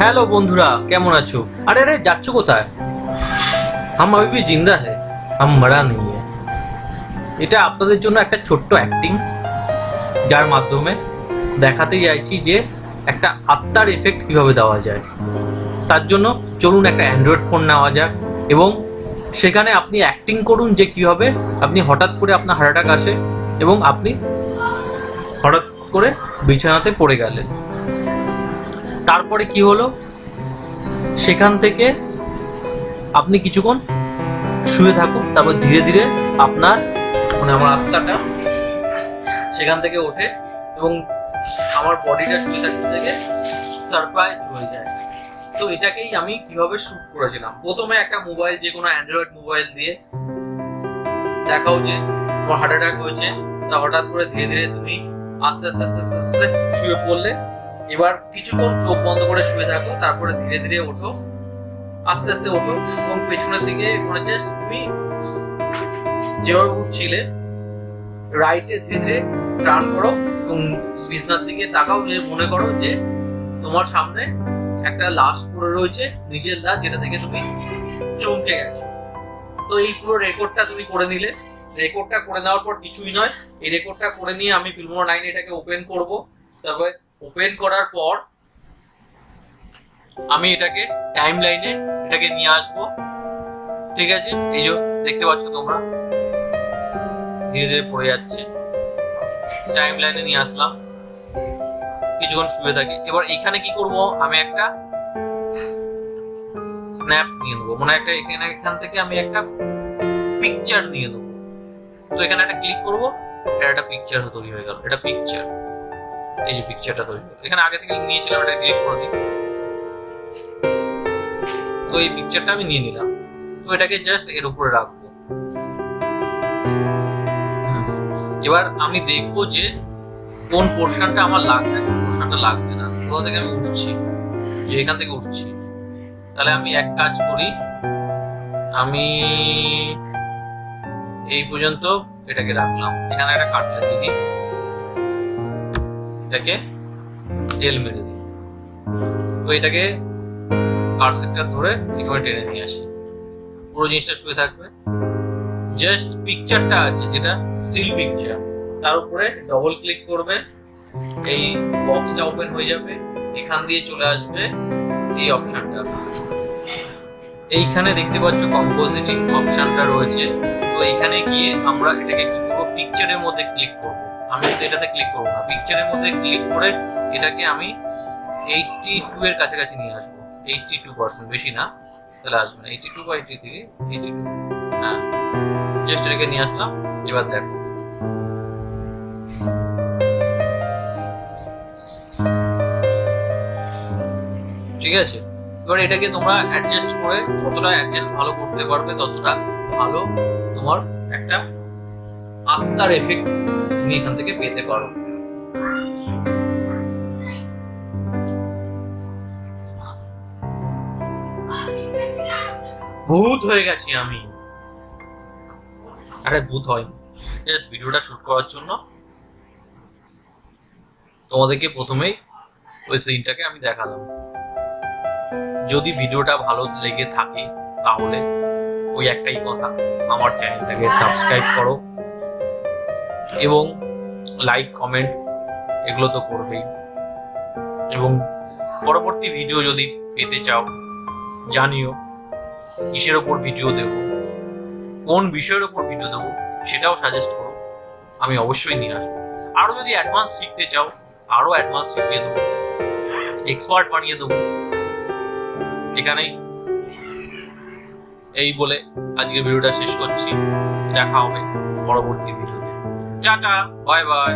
Hello বন্ধুরা, কেমন আছো? আরে আরে যাচ্ছ কোথায়? हम अभी भी जिंदा है, हम मरा नहीं है। এটা আপনাদের জন্য একটা ছোট্ট অ্যাক্টিং, যার মাধ্যমে দেখাতে চাইছি যে একটা আত্মার এফেক্ট কিভাবে দেওয়া যায়। তার জন্য চলুন একটা অ্যান্ড্রয়েড ফোন নেওয়া যাক এবং সেখানে আপনি অ্যাক্টিং করুন যে কিভাবে আপনি হঠাৎ করে আপনার হার্ট অ্যাটাক আসে এবং আপনি হঠাৎ করে বিছানাতে পড়ে গেলেন। তারপরে কি হলো, সেখান থেকে আপনি কিছুক্ষণ শুয়ে থাকুন, তারপর ধীরে ধীরে আপনার আমার আত্মাটা সেখান থেকে ওঠে এবং আমার বডিটা শুয়ে থাকতে থেকে সারপ্রাইজ হয়ে যায়। তো এটাকেই আমি কিভাবে শুট করেছিলাম, প্রথমে একটা মোবাইল, যে কোনো অ্যান্ড্রয়েড মোবাইল দিয়ে দেখাও যে তোমার হার্ট অ্যাটাক হয়েছে, তা হঠাৎ করে ধীরে ধীরে তুমি আস্তে আস্তে আস্তে আস্তে আস্তে শুয়ে পড়লে। এবার কিছুক্ষণ চোখ বন্ধ করে শুয়ে থাকো, তারপরে ধীরে ধীরে ওঠো, আস্তে আস্তে ওঠো এবং পেছনের দিকে মানে জাস্ট তুমি যেভাবে উঠছিলে রাইটে ধীরে ধীরে টার্ন করো এবং বিছনার দিকে তাকাও, যে মনে করো যে তোমার সামনে একটা লাশ পড়ে রয়েছে, নিজের লাশ, যেটা থেকে তুমি চমকে গেছো। তো এই পুরো রেকর্ডটা তুমি করে নিলে। রেকর্ডটা করে নেওয়ার পর কিছুই নয়, এই রেকর্ডটা করে নিয়ে আমি ফিল্মোরা 9 এটাকে ওপেন করব। তারপরে ওপেন করার পর আমি এটাকে টাইম লাইনে এটাকে নিয়ে আসবো। ঠিক আছে, এই যে দেখতে পাচ্ছ তোমরা ধীরে ধীরে পড়ে যাচ্ছে, টাইম লাইনে নিয়ে আসলাম, কিছুক্ষণ শুয়ে থাকি। এবার এখানে কি করব, আমি একটা স্ন্যাপ নিয়ে নেবো, মানে একটা এখান থেকে আমি একটা পিকচার নিয়ে নেবো। তো এখানে একটা ক্লিক করবো, একটা পিকচার তৈরি হয়ে গেল। এটা পিকচার, এই যে পিকচারটা তৈরি হলো, এখানে আগে থেকে নিয়েছিলাম, এটা ক্লিক করে দিই। তো এই পিকচারটা আমি নিয়ে নিলাম। তো এটাকে জাস্ট এর উপরে রাখবো। এবার আমি দেখবো যে কোন পোর্শনটা আমার লাগবে, কোন পোর্শনটা লাগবে না। কোথা থেকে আমি উঠছি, যে এখান থেকে উঠছি, তাহলে আমি এক কাজ করি, আমি এই পর্যন্ত এটাকে রাখলাম। এখানে একটা কাট লাগিয়ে দিই, এটাকে তেল মেরে দিই। তো এটাকে কার্সেটটা ধরে এখানে টেনে নিয়ে আসি, পুরো জিনিসটা শুয়ে থাকবে। জাস্ট পিকচারটা আছে, যেটা স্টিল পিকচার, তার উপরে ডবল ক্লিক করবে, এই বক্সটা ওপেন হয়ে যাবে। এখান দিয়ে চলে আসবে এই অপশনটা, এইখানে দেখতে পাচ্ছ কম্পোজিটিং অপশনটা রয়েছে। তো এইখানে গিয়ে আমরা এটাকে কি করবো, পিকচারের মধ্যে ক্লিক করব। আমি কিন্তু এটাতে ক্লিক করবো না, পিকচারের মধ্যে ক্লিক করে এটাকে আমি 82 এর কাছাকাছি নিয়ে আসবো। 82%, বেশি না, তাহলে আসবে না। 82 বা 83, 82, হ্যাঁ, জাস্ট এটাকে নিয়ে আসলাম। এবার দেখো, ঠিক আছে। এবার এটাকে তোমরা অ্যাডজাস্ট করে, যতটা অ্যাডজাস্ট ভালো করতে পারবে ততটা ভালো তোমার একটা আত্মার এফেক্ট তুমি এখান থেকে পেতে পারো। ভূত হয়ে গেছি আমি। আরে ভূত হয়নি, জাস্ট ভিডিওটা শুট করার জন্য তোমাদেরকে প্রথমেই ওই সিনটাকে আমি দেখালাম। যদি ভিডিওটা ভালো লেগে থাকে তাহলে ওই একটাই কথা, আমার চ্যানেলটাকে সাবস্ক্রাইব করো এবং লাইক কমেন্ট এগুলো তো করবেই। এবং পরবর্তী ভিডিও যদি পেতে চাও জানিও, কিসের ওপর ভিডিও দেব, কোন বিষয়ের ওপর ভিডিও দেবো সেটাও সাজেস্ট করো, আমি অবশ্যই নিয়ে আসবো। আরো যদি অ্যাডভান্স শিখতে চাও, আরো অ্যাডভান্স শিখিয়ে দেবো, এক্সপার্ট বানিয়ে দেবো। এখানেই এই বলে আজকের ভিডিওটা শেষ করছি। দেখা হবে পরবর্তী ভিডিওতে। Tata, bye bye.